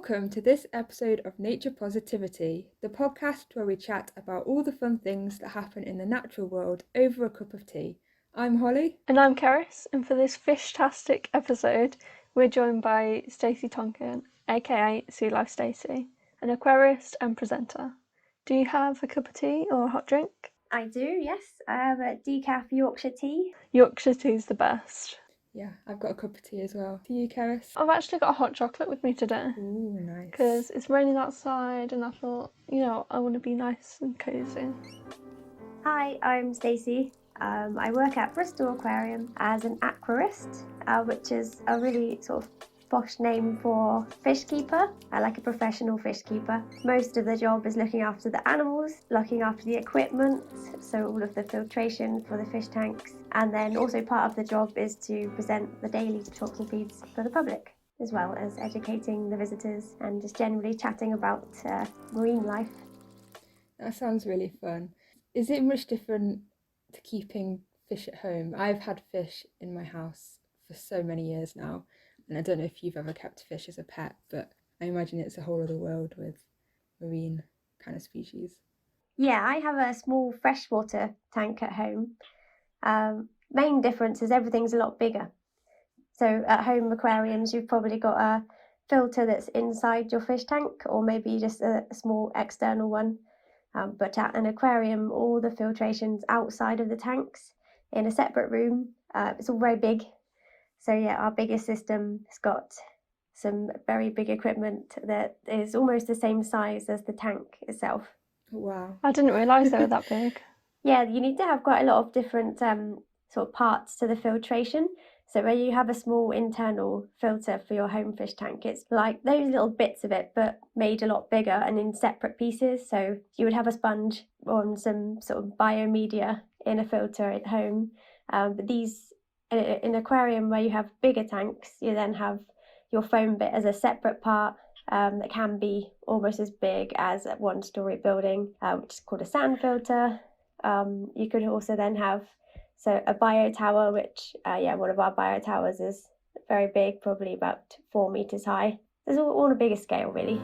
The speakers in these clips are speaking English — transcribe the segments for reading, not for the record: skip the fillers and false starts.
Welcome to this episode of Nature Positivity, the podcast where we chat about all the fun things that happen in the natural world over a cup of tea. I'm Holly. And I'm Karis, and for this fish-tastic episode, we're joined by Stacey Tonkin, aka Sea Life Stacey, an aquarist and presenter. Do you have a cup of tea or a hot drink? I do, yes. I have a decaf Yorkshire tea. Yorkshire tea's the best. Yeah, I've got a cup of tea as well. To you, Karis? I've actually got a hot chocolate with me today. Ooh, nice. Because it's raining outside and I thought, I want to be nice and cosy. Hi, I'm Stacey. I work at Bristol Aquarium as an aquarist, which is a really sort of posh name for fish keeper, like a professional fish keeper. Most of the job is looking after the animals, looking after the equipment, so all of the filtration for the fish tanks, and then also part of the job is to present the daily talks and feeds for the public, as well as educating the visitors and just generally chatting about marine life. That sounds really fun. Is it much different to keeping fish at home? I've had fish in my house for so many years now, and I don't know if you've ever kept fish as a pet, but I imagine it's a whole other world with marine kind of species. Yeah, I have a small freshwater tank at home. Main difference is everything's a lot bigger. So at home aquariums, you've probably got a filter that's inside your fish tank, or maybe just a small external one. But at an aquarium, all the filtration's outside of the tanks in a separate room. It's all very big. So yeah, our biggest system has got some very big equipment that is almost the same size as the tank itself. Wow. I didn't realise they were that big. Yeah, you need to have quite a lot of different sort of parts to the filtration. So where you have a small internal filter for your home fish tank, it's like those little bits of it, but made a lot bigger and in separate pieces. So you would have a sponge on some sort of biomedia in a filter at home. But these, in an aquarium where you have bigger tanks, you then have your foam bit as a separate part that can be almost as big as a one-story building, which is called a sand filter. You could also then have a bio tower, which one of our bio towers is very big, probably about 4 meters high. There's all on a bigger scale, really.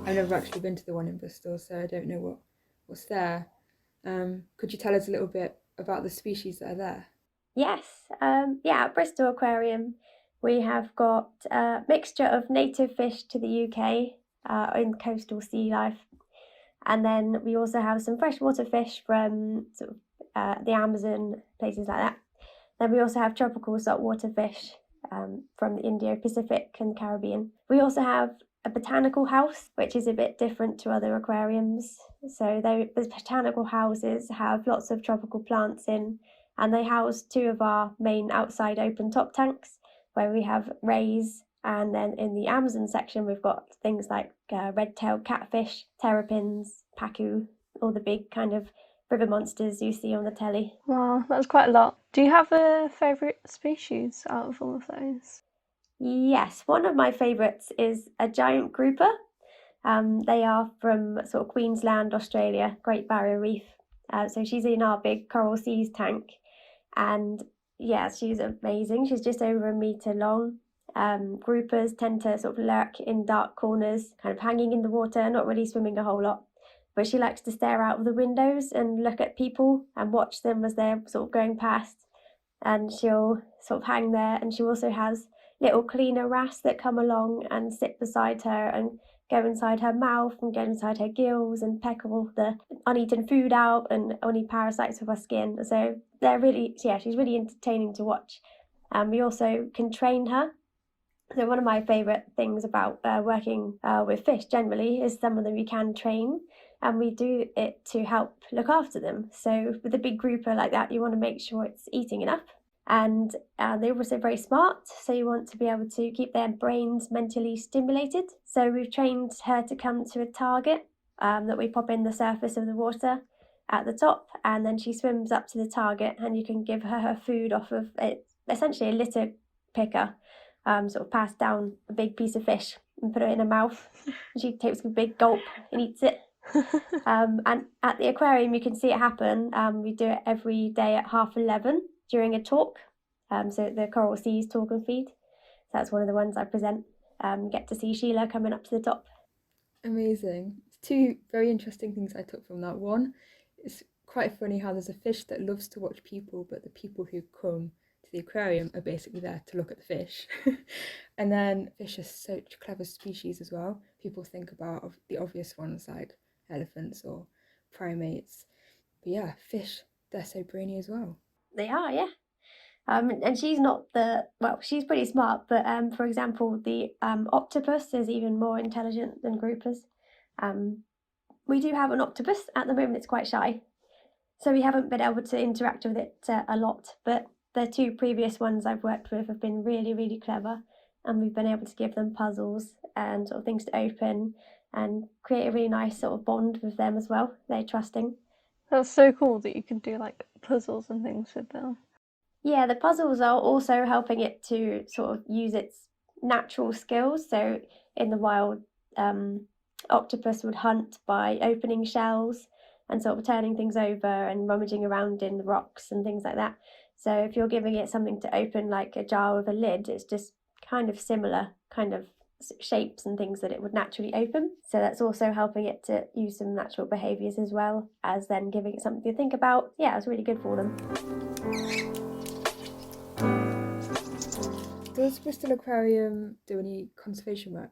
I've never actually been to the one in Bristol, so I don't know what's there. Could you tell us a little bit about the species that are there? Yes, at Bristol Aquarium we have got a mixture of native fish to the UK in coastal sea life, and then we also have some freshwater fish from the Amazon, places like that. Then we also have tropical saltwater fish from the Indo-Pacific and Caribbean. We also have a botanical house, which is a bit different to other aquariums. So the botanical houses have lots of tropical plants in, and they house 2 of our main outside open top tanks, where we have rays. And then in the Amazon section, we've got things like red-tailed catfish, terrapins, pacu, all the big kind of river monsters you see on the telly. Wow, that's quite a lot. Do you have a favourite species out of all of those? Yes, one of my favourites is a giant grouper. They are from sort of Queensland, Australia, Great Barrier Reef. So she's in our big coral seas tank. And yeah, she's amazing. She's just over 1 meter long. Groupers tend to sort of lurk in dark corners, kind of hanging in the water, not really swimming a whole lot. But she likes to stare out of the windows and look at people and watch them as they're sort of going past. And she'll sort of hang there. And she also has little cleaner wrasse that come along and sit beside her and go inside her mouth and go inside her gills and peck all the uneaten food out and any parasites of her skin. So she's really entertaining to watch. We also can train her. So one of my favourite things about working with fish generally is some of them you can train, and we do it to help look after them. So with a big grouper like that, you want to make sure it's eating enough. And they're also very smart, so you want to be able to keep their brains mentally stimulated. So we've trained her to come to a target that we pop in the surface of the water at the top, and then she swims up to the target, and you can give her food off of it, essentially a litter picker, sort of pass down a big piece of fish and put it in her mouth. And she takes a big gulp and eats it. And at the aquarium, you can see it happen. We do it every day at 11:30 during a talk. So the Coral Seas talk and feed. that's one of the ones I present. Get to see Sheila coming up to the top. Amazing. Two very interesting things I took from that. One, it's quite funny how there's a fish that loves to watch people, but the people who come to the aquarium are basically there to look at the fish. And then fish are such clever species as well. People think about the obvious ones like elephants or primates. But yeah, fish, they're so brainy as well. They are, yeah. And she's not she's pretty smart, but for example, the octopus is even more intelligent than groupers. We do have an octopus. At the moment, it's quite shy, so we haven't been able to interact with it a lot. But the two previous ones I've worked with have been really, really clever, and we've been able to give them puzzles and sort of things to open and create a really nice sort of bond with them as well. They're trusting. That's so cool that you can do like puzzles and things with them. Yeah, the puzzles are also helping it to sort of use its natural skills. So in the wild, octopus would hunt by opening shells and sort of turning things over and rummaging around in the rocks and things like that. So if you're giving it something to open, like a jar with a lid, it's just kind of similar kind of shapes and things that it would naturally open. So that's also helping it to use some natural behaviours as well as then giving it something to think about. Yeah, it's really good for them. Does Bristol Aquarium do any conservation work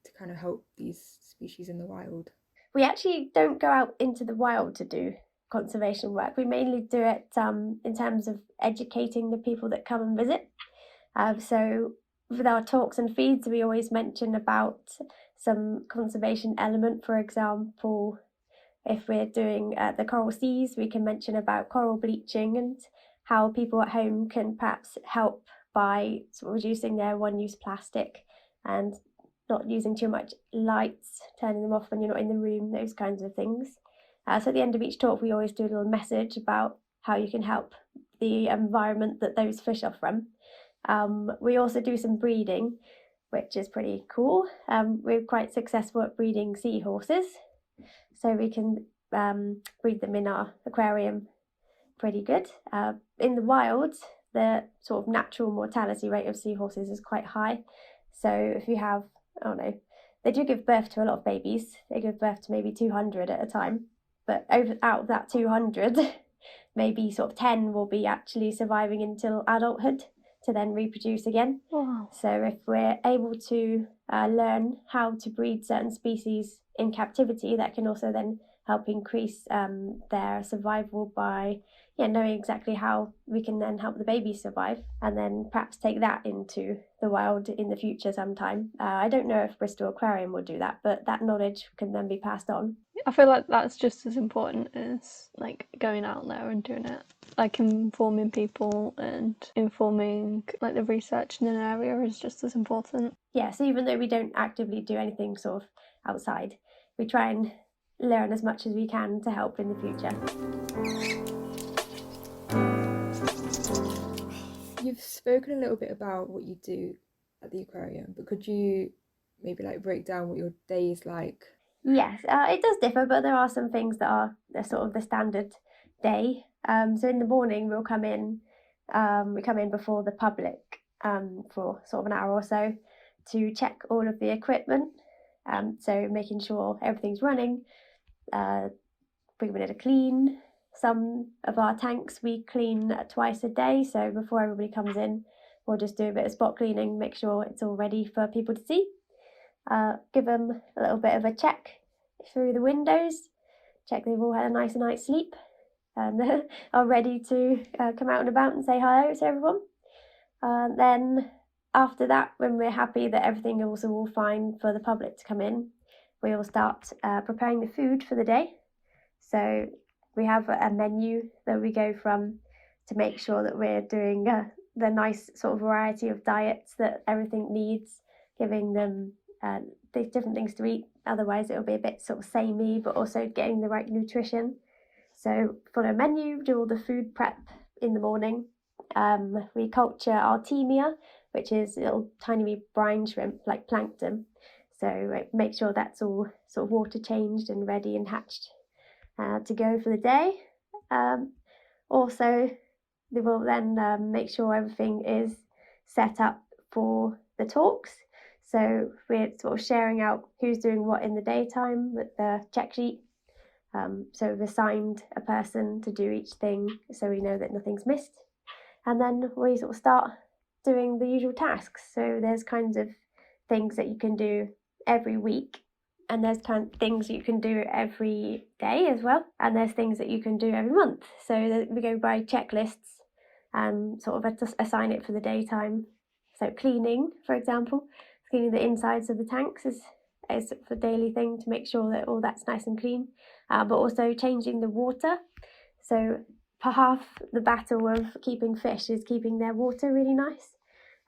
to kind of help these species in the wild? We actually don't go out into the wild to do conservation work. We mainly do it in terms of educating the people that come and visit. So with our talks and feeds, we always mention about some conservation element. For example, if we're doing the coral seas, we can mention about coral bleaching and how people at home can perhaps help by sort of reducing their one-use plastic and not using too much lights, turning them off when you're not in the room, those kinds of things. So at the end of each talk, we always do a little message about how you can help the environment that those fish are from. We also do some breeding, which is pretty cool. We're quite successful at breeding seahorses, so we can breed them in our aquarium pretty good. In the wild, the sort of natural mortality rate of seahorses is quite high. So if you have, I don't know, they do give birth to a lot of babies. They give birth to maybe 200 at a time. But out of that 200, maybe sort of 10 will be actually surviving until adulthood to then reproduce again. Wow. So if we're able to learn how to breed certain species in captivity, that can also then help increase their survival by knowing exactly how we can then help the babies survive, and then perhaps take that into the wild in the future sometime. I don't know if Bristol Aquarium will do that, but that knowledge can then be passed on. I feel like that's just as important as like going out there and doing it. Like informing people and informing like the research in an area is just as important. Yeah, so even though we don't actively do anything sort of outside, we try and learn as much as we can to help in the future. You've spoken a little bit about what you do at the aquarium, but could you maybe like break down what your day is like? Yes, it does differ, but there are some things that are sort of the standard day. So in the morning we'll come in, we come in before the public for sort of an hour or so to check all of the equipment. So making sure everything's running, bringing it a clean. Some of our tanks we clean twice a day, so before everybody comes in, we'll just do a bit of spot cleaning, make sure it's all ready for people to see. Give them a little bit of a check through the windows, check they've all had a nice night's sleep and are ready to come out and about and say hello to everyone. Then after that, when we're happy that everything is all fine for the public to come in, we will start preparing the food for the day. So we have a menu that we go from to make sure that we're doing the nice sort of variety of diets that everything needs, giving them the different things to eat. Otherwise it'll be a bit sort of samey, but also getting the right nutrition. So for a menu, do all the food prep in the morning. We culture Artemia, which is little tiny brine shrimp like plankton. So make sure that's all sort of water changed and ready and hatched to go for the day. Also, they will then make sure everything is set up for the talks. So we're sort of sharing out who's doing what in the daytime with the check sheet. So we've assigned a person to do each thing so we know that nothing's missed. And then we sort of start doing the usual tasks. So there's kinds of things that you can do every week, and there's kind of things you can do every day as well, and there's things that you can do every month. So we go by checklists and sort of assign it for the daytime. So cleaning, for example, cleaning the insides of the tanks is a daily thing to make sure that all that's nice and clean, but also changing the water. So half the battle of keeping fish is keeping their water really nice,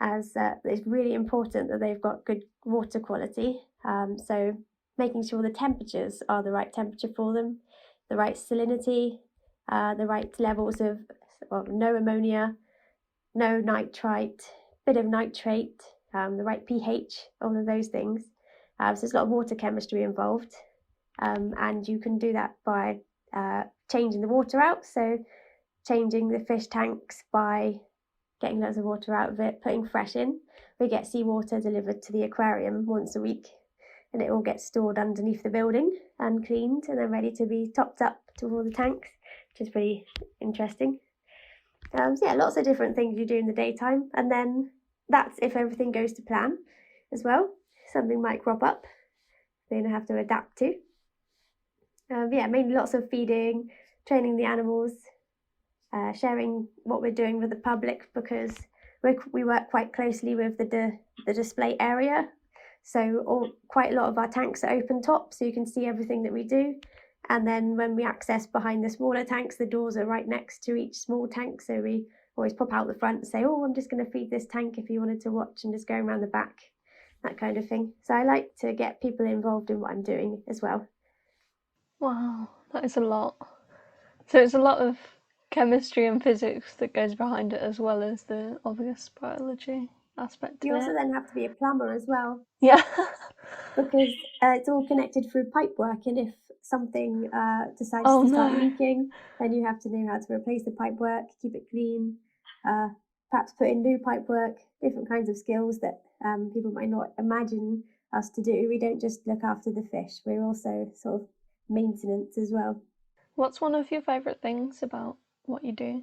as it's really important that they've got good water quality. So making sure the temperatures are the right temperature for them, the right salinity, the right levels of no ammonia, no nitrite, bit of nitrate, the right pH, all of those things. So there's a lot of water chemistry involved, and you can do that by changing the water out. So changing the fish tanks by getting loads of water out of it, putting fresh in. We get seawater delivered to the aquarium once a week, and it all gets stored underneath the building and cleaned and then ready to be topped up to all the tanks, which is pretty interesting. So yeah, lots of different things you do in the daytime, and then that's if everything goes to plan as well. Something might crop up, then have to adapt to. Yeah, mainly lots of feeding, training the animals, sharing what we're doing with the public, because we work quite closely with the display area. So quite a lot of our tanks are open top, so you can see everything that we do. And then when we access behind the smaller tanks, the doors are right next to each small tank. So we always pop out the front and say, oh, I'm just going to feed this tank if you wanted to watch, and just go around the back, that kind of thing. So I like to get people involved in what I'm doing as well. Wow, that is a lot. So it's a lot of chemistry and physics that goes behind it, as well as the obvious biology aspect to You also it. then have to be a plumber as well. Yeah. Because it's all connected through pipework, and if something decides to start leaking, then you have to know how to replace the pipework, keep it clean, perhaps put in new pipework, different kinds of skills that people might not imagine us to do. We don't just look after the fish, we're also sort of maintenance as well. What's one of your favourite things about what you do?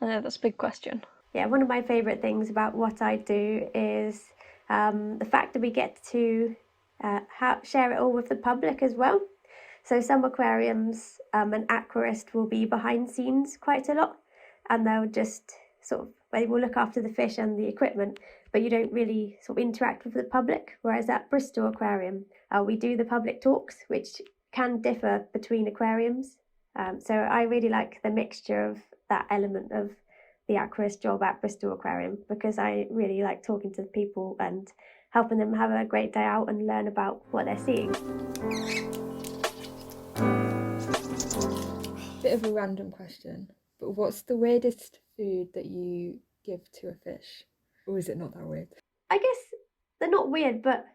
I know that's a big question. Yeah, one of my favourite things about what I do is the fact that we get to share it all with the public as well. So some aquariums, an aquarist will be behind scenes quite a lot, and they'll just they will look after the fish and the equipment, but you don't really sort of interact with the public. Whereas at Bristol Aquarium, we do the public talks, which can differ between aquariums. So I really like the mixture of that element of the aquarist job at Bristol Aquarium, because I really like talking to people and helping them have a great day out and learn about what they're seeing. Bit of a random question, but what's the weirdest food that you give to a fish? Or is it not that weird? I guess they're not weird, but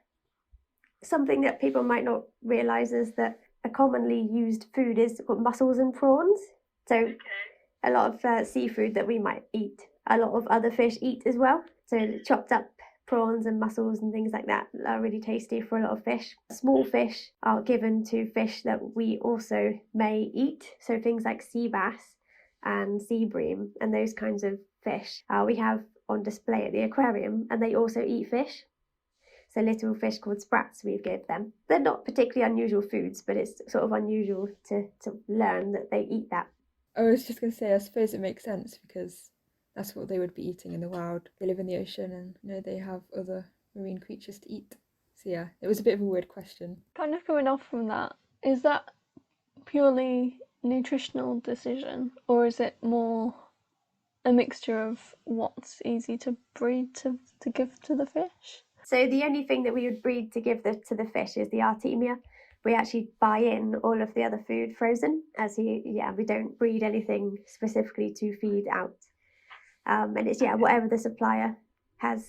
something that people might not realise is that a commonly used food is mussels and prawns. So a lot of seafood that we might eat, a lot of other fish eat as well. So chopped up prawns and mussels and things like that are really tasty for a lot of fish. Small fish are given to fish that we also may eat. So things like sea bass and sea bream and those kinds of fish we have on display at the aquarium, and they also eat fish. So little fish called sprats we give them. They're not particularly unusual foods, but it's sort of unusual to learn that they eat that. I was just going to say, I suppose it makes sense because that's what they would be eating in the wild. They live in the ocean and they have other marine creatures to eat. So yeah, it was a bit of a weird question. Kind of going off from that, is that purely nutritional decision, or is it more a mixture of what's easy to breed to give to the fish? So the only thing that we would breed to give to the fish is the Artemia. We actually buy in all of the other food frozen, we don't breed anything specifically to feed out. And it's whatever the supplier has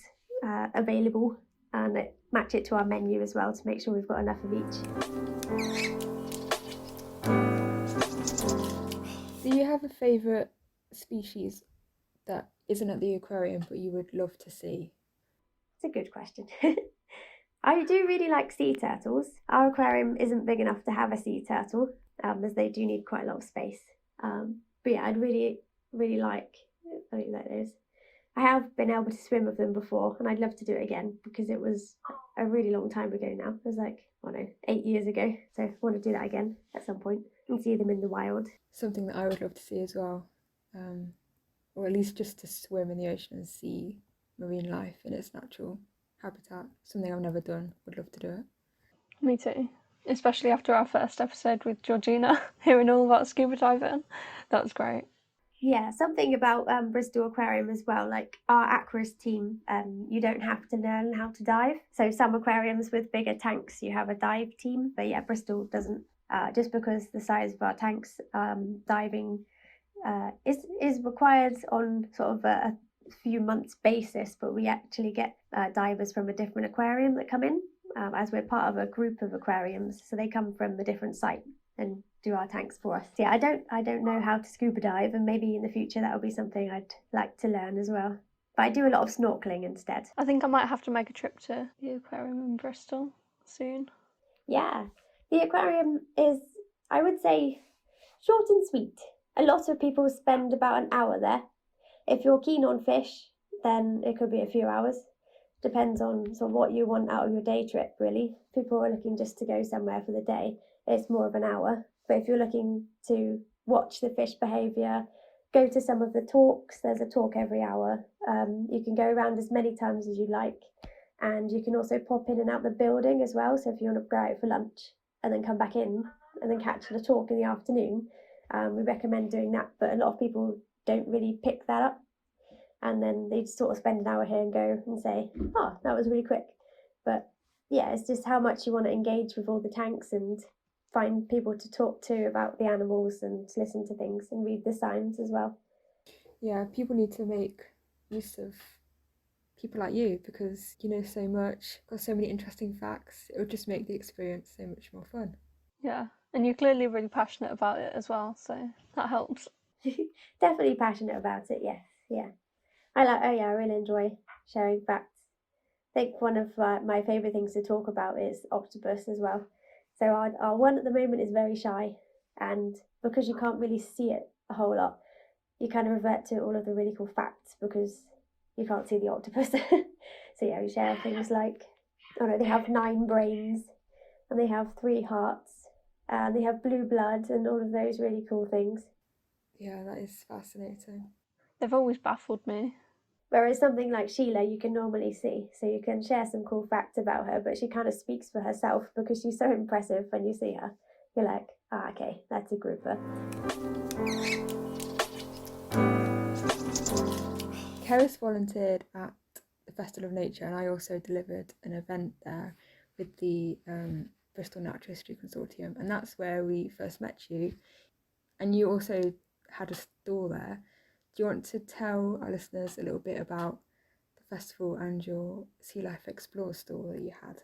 available, and match it to our menu as well to make sure we've got enough of each. Do you have a favourite species that isn't at the aquarium but you would love to see? It's a good question. I do really like sea turtles. Our aquarium isn't big enough to have a sea turtle, as they do need quite a lot of space. But yeah, I'd really, really like those. I have been able to swim with them before, and I'd love to do it again because it was a really long time ago now. It was like, 8 years ago. So I want to do that again at some point and see them in the wild. Something that I would love to see as well, or at least just to swim in the ocean and see marine life in its natural habitat. Something I've never done. Would love to do it. Me too. Especially after our first episode with Georgina, hearing all about scuba diving. That was great. Yeah, something about Bristol Aquarium as well, like our aquarist team, you don't have to learn how to dive. So some aquariums with bigger tanks, you have a dive team, but yeah, Bristol doesn't. Just because the size of our tanks, diving is required on sort of a few months basis, but we actually get divers from a different aquarium that come in, as we're part of a group of aquariums, so they come from a different site and do our tanks for us. Yeah, I don't know how to scuba dive, and maybe in the future that will be something I'd like to learn as well. But I do a lot of snorkeling instead. I think I might have to make a trip to the aquarium in Bristol soon. Yeah, the aquarium is, I would say, short and sweet. A lot of people spend about an hour there. If you're keen on fish, then it could be a few hours. Depends on sort of what you want out of your day trip, really. If people are looking just to go somewhere for the day, it's more of an hour. But if you're looking to watch the fish behaviour, go to some of the talks, there's a talk every hour. You can go around as many times as you like, and you can also pop in and out the building as well. So if you want to go out for lunch and then come back in and then catch the talk in the afternoon, we recommend doing that. But a lot of people don't really pick that up, and then they sort of spend an hour here and go and say, oh, that was really quick. But yeah, it's just how much you want to engage with all the tanks and find people to talk to about the animals and listen to things and read the signs as well. Yeah, people need to make use of people like you because you know so much, got so many interesting facts. It would just make the experience so much more fun. Yeah, and you're clearly really passionate about it as well, so that helps. Definitely passionate about it, yes, yeah. I really enjoy sharing facts. I think one of my favourite things to talk about is Octopus as well. So our one at the moment is very shy, and because you can't really see it a whole lot, you kind of revert to all of the really cool facts because you can't see the octopus. So yeah, we share things like, they have 9 brains, and they have 3 hearts, and they have blue blood, and all of those really cool things. Yeah, that is fascinating. They've always baffled me. Whereas something like Sheila you can normally see, so you can share some cool facts about her, but she kind of speaks for herself because she's so impressive when you see her. You're like, okay, that's a grouper. Keris volunteered at the Festival of Nature, and I also delivered an event there with the Bristol Nature History Consortium, and that's where we first met you. And you also had a stall there. Do you want to tell our listeners a little bit about the festival and your Sea Life Explore stall that you had?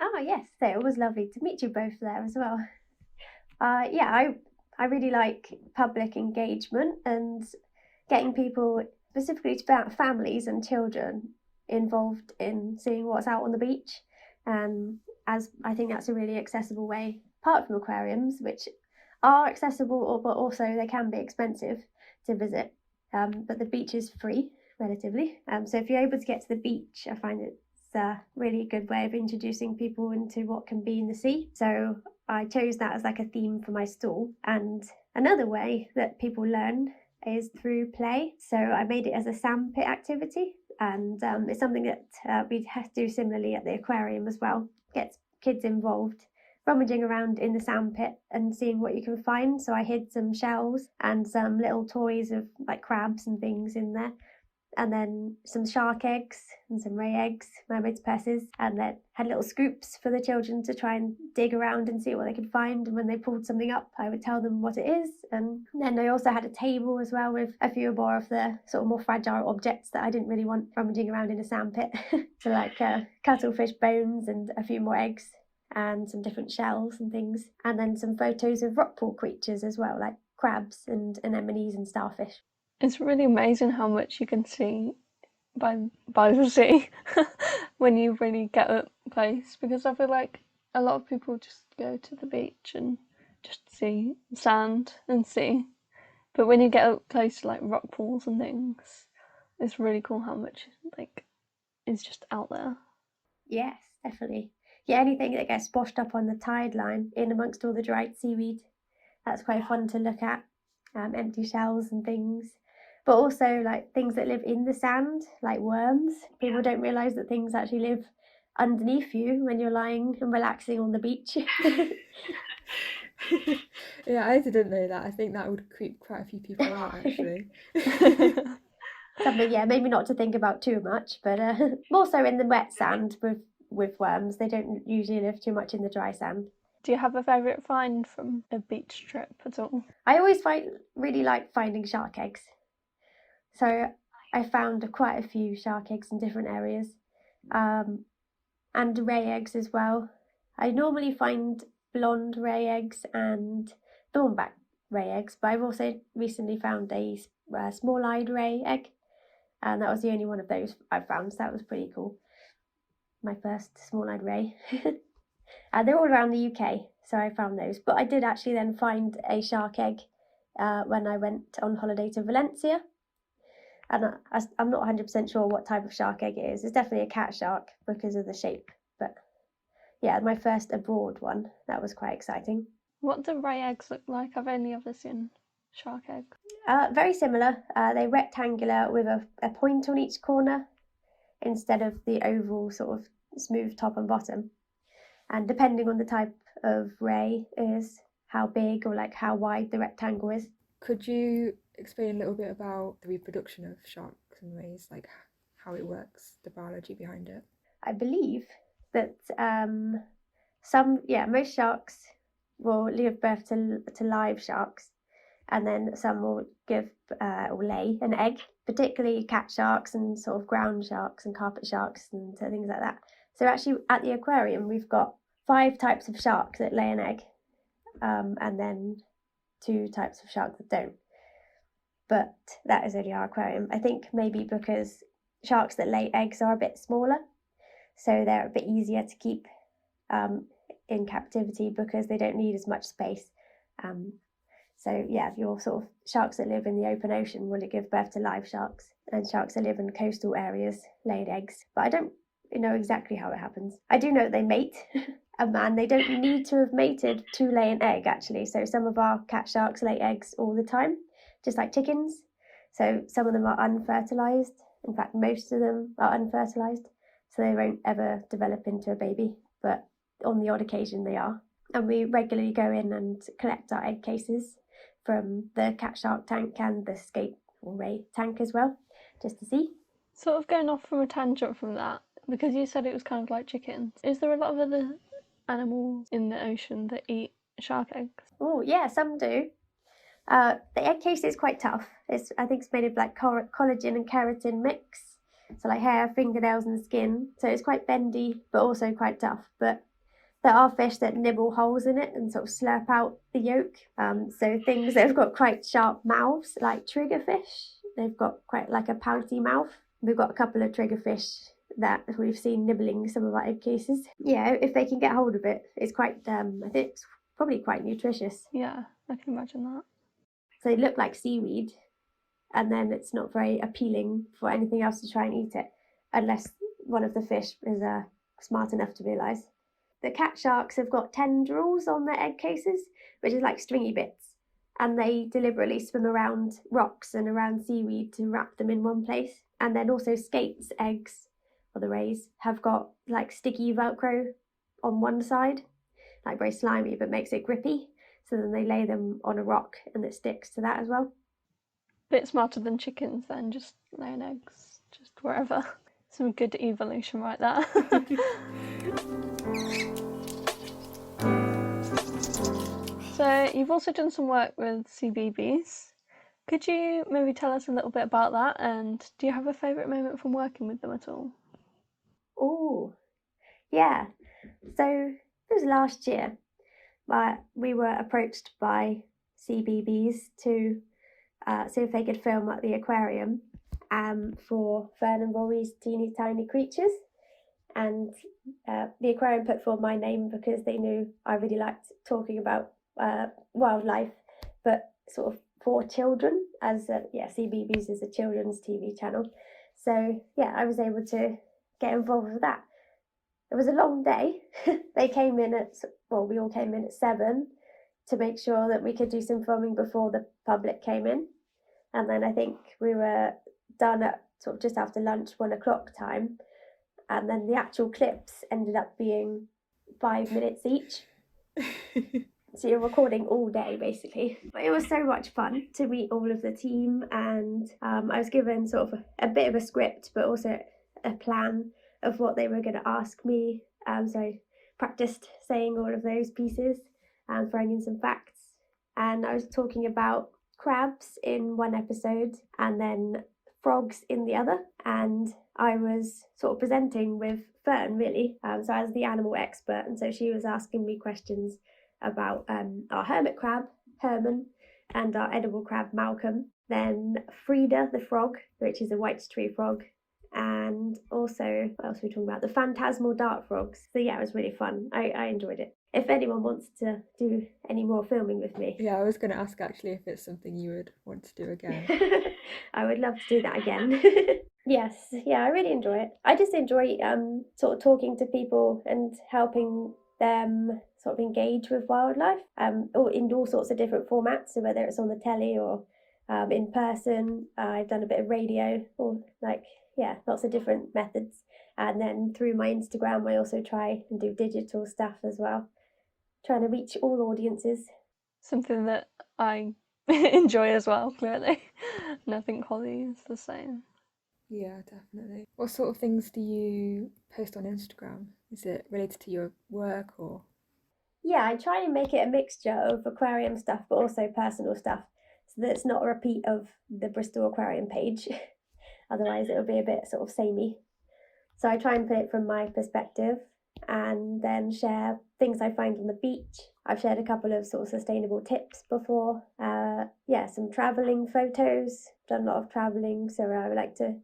Oh yes, so it was lovely to meet you both there as well. I really like public engagement and getting people, specifically families and children, involved in seeing what's out on the beach. As I think that's a really accessible way, apart from aquariums, which are accessible, but also they can be expensive to visit. But the beach is free, relatively. So if you're able to get to the beach, I find it's a really good way of introducing people into what can be in the sea. So I chose that as like a theme for my stall. And another way that people learn is through play. So I made it as a sandpit activity, and it's something that we do similarly at the aquarium as well. Gets kids involved, rummaging around in the sandpit and seeing what you can find. So I hid some shells and some little toys of like crabs and things in there, and then some shark eggs and some ray eggs, mermaid's purses, and then had little scoops for the children to try and dig around and see what they could find. And when they pulled something up, I would tell them what it is. And then I also had a table as well with a few more of the sort of more fragile objects that I didn't really want rummaging around in a sandpit. So like cuttlefish bones and a few more eggs and some different shells and things. And then some photos of rock pool creatures as well, like crabs and anemones and starfish. It's really amazing how much you can see by the sea when you really get up close, because I feel like a lot of people just go to the beach and just see sand and sea, but when you get up close to like rock pools and things, it's really cool how much like is just out there. Yes, definitely. Yeah, anything that gets washed up on the tide line in amongst all the dried seaweed, that's quite fun to look at. Empty shells and things, but also like things that live in the sand, like worms. People don't realise that things actually live underneath you when you're lying and relaxing on the beach. Yeah, I didn't know that. I think that would creep quite a few people out, actually. Something, yeah, maybe not to think about too much, but more so in the wet sand with worms. They don't usually live too much in the dry sand. Do you have a favourite find from a beach trip at all? I always really like finding shark eggs. So I found quite a few shark eggs in different areas, and ray eggs as well. I normally find blonde ray eggs and thornback ray eggs, but I've also recently found a small-eyed ray egg, and that was the only one of those I found, so that was pretty cool. My first small-eyed ray. They're all around the UK, so I found those. But I did actually then find a shark egg when I went on holiday to Valencia. And I'm not 100% sure what type of shark egg it is. It's definitely a cat shark because of the shape. But yeah, my first abroad one. That was quite exciting. What do ray eggs look like? I've only ever seen shark eggs. Very similar. They're rectangular with a point on each corner instead of the oval sort of smooth top and bottom. And depending on the type of ray is how big or like how wide the rectangle is. Could you explain a little bit about the reproduction of sharks and rays, like how it works, the biology behind it? I believe that most sharks will give birth to live sharks, and then some will give or lay an egg, particularly cat sharks and sort of ground sharks and carpet sharks and things like that. So actually at the aquarium we've got 5 types of shark that lay an egg, and then 2 types of shark that don't. But that is only our aquarium. I think maybe because sharks that lay eggs are a bit smaller, so they're a bit easier to keep in captivity because they don't need as much space. So yeah, your sort of sharks that live in the open ocean will give birth to live sharks, and sharks that live in coastal areas lay eggs. But I don't know exactly how it happens. I do know that they mate, and they don't need to have mated to lay an egg actually. So some of our cat sharks lay eggs all the time, just like chickens. So some of them are unfertilized. In fact, most of them are unfertilized, so they won't ever develop into a baby, but on the odd occasion they are. And we regularly go in and collect our egg cases from the cat shark tank and the skate or ray tank as well, just to see. Sort of going off from a tangent from that, because you said it was kind of like chickens, is there a lot of other animals in the ocean that eat shark eggs? Oh yeah, some do. The egg case is quite tough. I think it's made of like collagen and keratin mix, so like hair, fingernails and skin, so it's quite bendy but also quite tough. But there are fish that nibble holes in it and sort of slurp out the yolk. So things that have got quite sharp mouths, like triggerfish, they've got quite like a pouty mouth. We've got a couple of triggerfish that we've seen nibbling some of our egg cases. Yeah, if they can get hold of it, it's quite, I think it's probably quite nutritious. Yeah, I can imagine that. So they look like seaweed, and then it's not very appealing for anything else to try and eat it, unless one of the fish is smart enough to realise. The cat sharks have got tendrils on their egg cases, which is like stringy bits, and they deliberately swim around rocks and around seaweed to wrap them in one place. And then also skates' eggs, or the rays, have got like sticky Velcro on one side, like very slimy, but makes it grippy. So then they lay them on a rock and it sticks to that as well. Bit smarter than chickens then, just laying eggs, just wherever. Some good evolution right there. So you've also done some work with CBeebies. Could you maybe tell us a little bit about that, and do you have a favourite moment from working with them at all? Oh, yeah. So it was last year. We were approached by CBeebies to see if they could film at the aquarium, for Fern and Rory's teeny tiny creatures. And the aquarium put forward my name because they knew I really liked talking about wildlife, but sort of for children, as CBeebies is a children's TV channel. So yeah, I was able to get involved with that. It was a long day. We all came in at 7 to make sure that we could do some filming before the public came in. And then I think we were done at sort of just after lunch, 1 o'clock time. And then the actual clips ended up being 5 minutes each. So you're recording all day, basically. But it was so much fun to meet all of the team, and I was given sort of a bit of a script, but also a plan of what they were going to ask me. So I practiced saying all of those pieces and throwing in some facts. And I was talking about crabs in one episode and then frogs in the other. And I was sort of presenting with Fern, really. So I was the animal expert, and so she was asking me questions about our hermit crab, Herman, and our edible crab, Malcolm. Then Frida, the frog, which is a white tree frog. And also, what else were we talking about? The phantasmal dart frogs. So yeah, it was really fun. I enjoyed it. If anyone wants to do any more filming with me. Yeah, I was going to ask actually if it's something you would want to do again. I would love to do that again. Yes, yeah, I really enjoy it. I just enjoy sort of talking to people and helping them sort of engage with wildlife or in all sorts of different formats. So whether it's on the telly or in person, I've done a bit of radio or lots of different methods. And then through my Instagram, I also try and do digital stuff as well, trying to reach all audiences. Something that I enjoy as well, clearly. And I think Holly is the same. Yeah, definitely. What sort of things do you post on Instagram? Is it related to your work or? Yeah, I try and make it a mixture of aquarium stuff, but also personal stuff, so that it's not a repeat of the Bristol Aquarium page. Otherwise, it would be a bit sort of samey. So I try and put it from my perspective and then share things I find on the beach. I've shared a couple of sort of sustainable tips before. Some travelling photos. Done a lot of travelling, so I would like to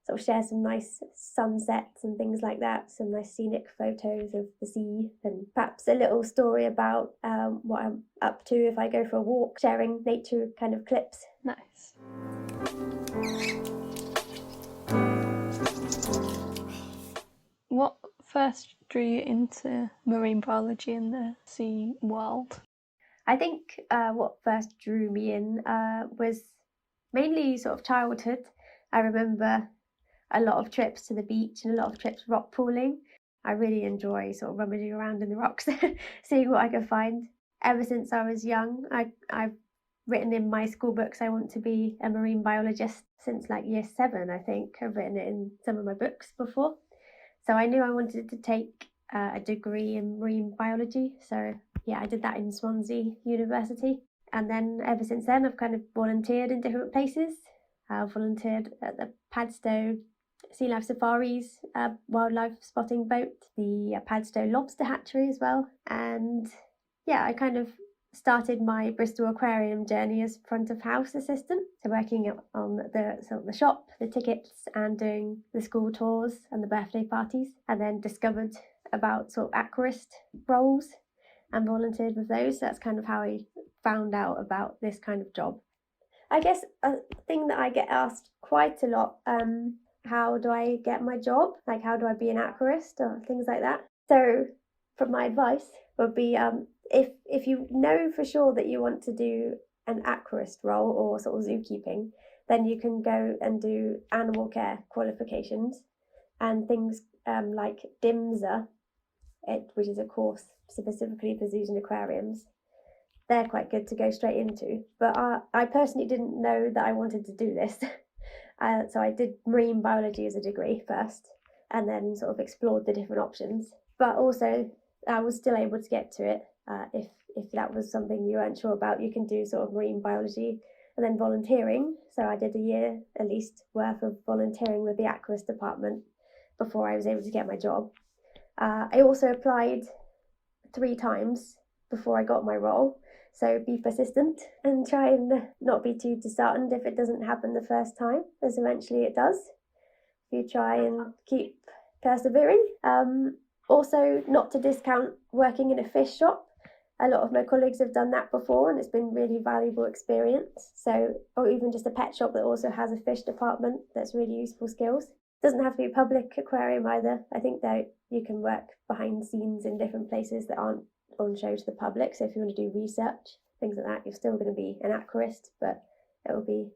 sort of share some nice sunsets and things like that, some nice scenic photos of the sea, and perhaps a little story about what I'm up to if I go for a walk, sharing nature kind of clips. Nice. What first drew you into marine biology and the sea world? I think what first drew me in was mainly sort of childhood. I remember a lot of trips to the beach and a lot of trips rock pooling. I really enjoy sort of rummaging around in the rocks, seeing what I can find. Ever since I was young, I've written in my school books I want to be a marine biologist since like year 7, I think. I've written it in some of my books before. So I knew I wanted to take a degree in marine biology. So yeah, I did that in Swansea University. And then ever since then, I've kind of volunteered in different places. I've volunteered at the Padstow Sea Life Safaris, wildlife spotting boat, the Padstow Lobster Hatchery as well. And yeah, I kind of started my Bristol Aquarium journey as front of house assistant, so working on the shop, the tickets, and doing the school tours and the birthday parties, and then discovered about sort of aquarist roles and volunteered with those. So that's kind of how I found out about this kind of job. I guess a thing that I get asked quite a lot, how do I get my job? Like, how do I be an aquarist or things like that? So from my advice would be if you know for sure that you want to do an aquarist role or sort of zookeeping, then you can go and do animal care qualifications and things like DIMSA, which is a course specifically for zoos and aquariums. They're quite good to go straight into. But I personally didn't know that I wanted to do this. So I did marine biology as a degree first, and then sort of explored the different options. But also, I was still able to get to it. If that was something you weren't sure about, you can do sort of marine biology and then volunteering. So I did a year at least worth of volunteering with the aquarist department before I was able to get my job. I also applied 3 times before I got my role. So be persistent and try and not be too disheartened if it doesn't happen the first time, as eventually it does. You try and keep persevering. Also, not to discount working in a fish shop. A lot of my colleagues have done that before and it's been really valuable experience. So, or even just a pet shop that also has a fish department, that's really useful skills. Doesn't have to be a public aquarium either. I think that you can work behind the scenes in different places that aren't on show to the public. So if you want to do research, things like that, you're still going to be an aquarist, but it will be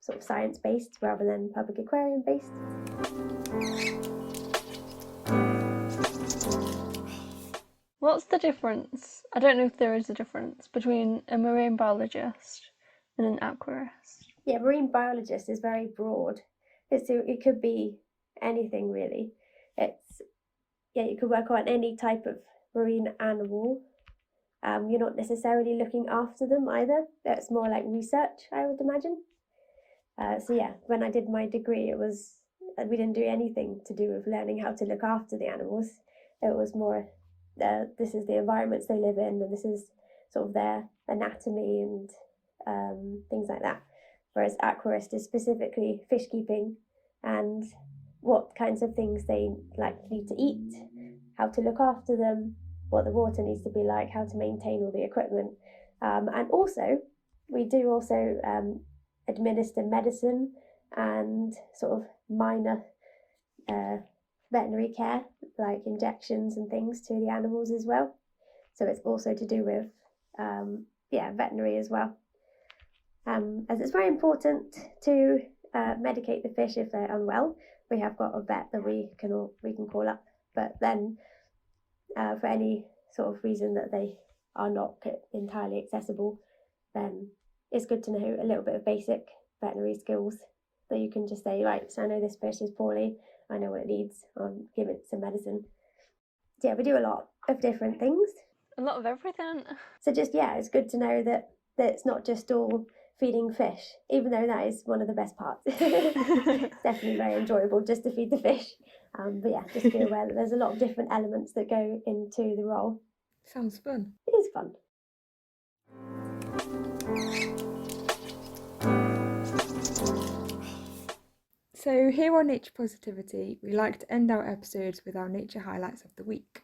sort of science-based rather than public aquarium-based. What's the difference? I don't know if there is a difference between a marine biologist and an aquarist. Yeah, marine biologist is very broad. It could be anything really. You could work on any type of marine animal. You're not necessarily looking after them either. That's more like research, I would imagine. When I did my degree, we didn't do anything to do with learning how to look after the animals. It was more, this is the environments they live in, and this is sort of their anatomy and things like that. Whereas aquarist is specifically fish keeping and what kinds of things they need to eat, how to look after them, what the water needs to be like, how to maintain all the equipment. And also, we do also administer medicine and sort of minor veterinary care, like injections and things to the animals as well. So it's also to do with veterinary as well. As it's very important to medicate the fish if they're unwell. We have got a vet that we can call up, but then for any sort of reason that they are not entirely accessible, then it's good to know a little bit of basic veterinary skills that you can just say, right, so I know this fish is poorly, I know what it needs, I'll give it some medicine. So yeah, we do a lot of different things. A lot of everything. So it's good to know that it's not just all feeding fish, even though that is one of the best parts. It's definitely very enjoyable just to feed the fish. Just be aware that there's a lot of different elements that go into the role. Sounds fun. It is fun. So here on Nature Positivity, we like to end our episodes with our nature highlights of the week.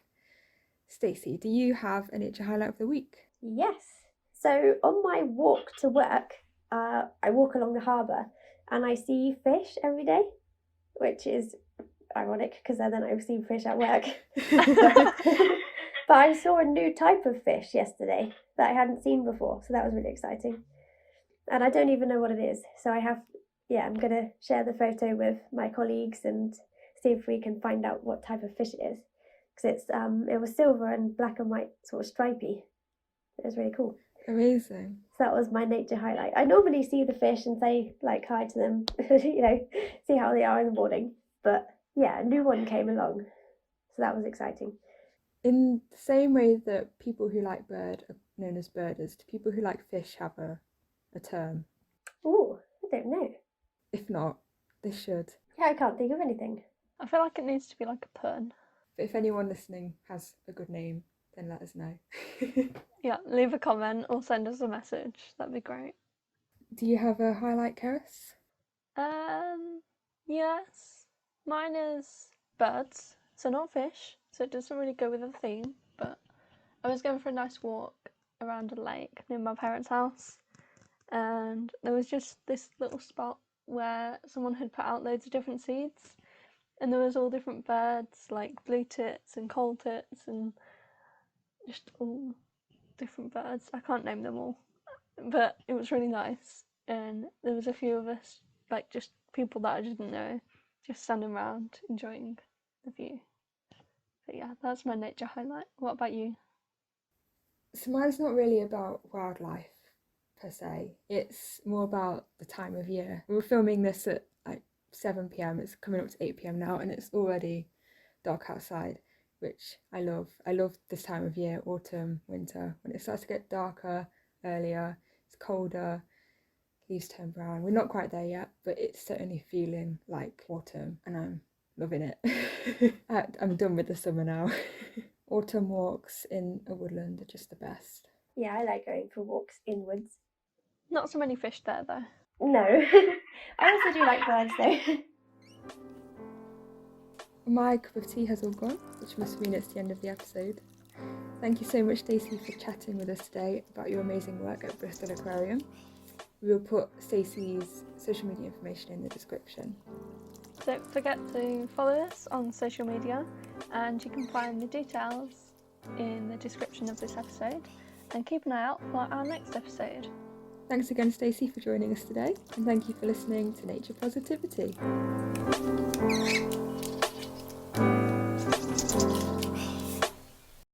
Stacey, do you have a nature highlight of the week? Yes. So on my walk to work, I walk along the harbour and I see fish every day, which is ironic because then I see fish at work. But I saw a new type of fish yesterday that I hadn't seen before, so that was really exciting. And I don't even know what it is, so I'm going to share the photo with my colleagues and see if we can find out what type of fish it is. Because it was silver and black and white, sort of stripy. It was really cool. Amazing. So that was my nature highlight. I normally see the fish and say hi to them, see how they are in the morning. But yeah, a new one came along, so that was exciting. In the same way that people who like bird are known as birders, do people who like fish have a term? Oh, I don't know. If not, they should. Yeah, I can't think of anything. I feel like it needs to be like a pun. But if anyone listening has a good name, then let us know. Yeah, leave a comment or send us a message. That'd be great. Do you have a highlight, Keris? Yes. Mine is birds, so not fish. So it doesn't really go with the theme, but I was going for a nice walk around a lake near my parents' house, and there was just this little spot where someone had put out loads of different seeds, and there was all different birds like blue tits and coal tits and just all different birds. I can't name them all, but it was really nice, and there was a few of us, like just people that I didn't know, just standing around enjoying the view. But yeah, that's my nature highlight. What about you? So mine's not really about wildlife per se. It's more about the time of year. We were filming this at 7 p.m. It's coming up to 8 p.m. now, and it's already dark outside, which I love. I love this time of year, autumn, winter, when it starts to get darker earlier, it's colder, leaves turn brown. We're not quite there yet, but it's certainly feeling like autumn, and I'm loving it. I'm done with the summer now. Autumn walks in a woodland are just the best. Yeah, I like going for walks inwards. Not so many fish there though. No, I also do like birds though. My cup of tea has all gone, which must mean it's the end of the episode. Thank you so much, Stacey, for chatting with us today about your amazing work at Bristol Aquarium. We will put Stacey's social media information in the description. Don't forget to follow us on social media, and you can find the details in the description of this episode, and keep an eye out for our next episode. Thanks again, Stacey, for joining us today, and thank you for listening to Nature Positivity.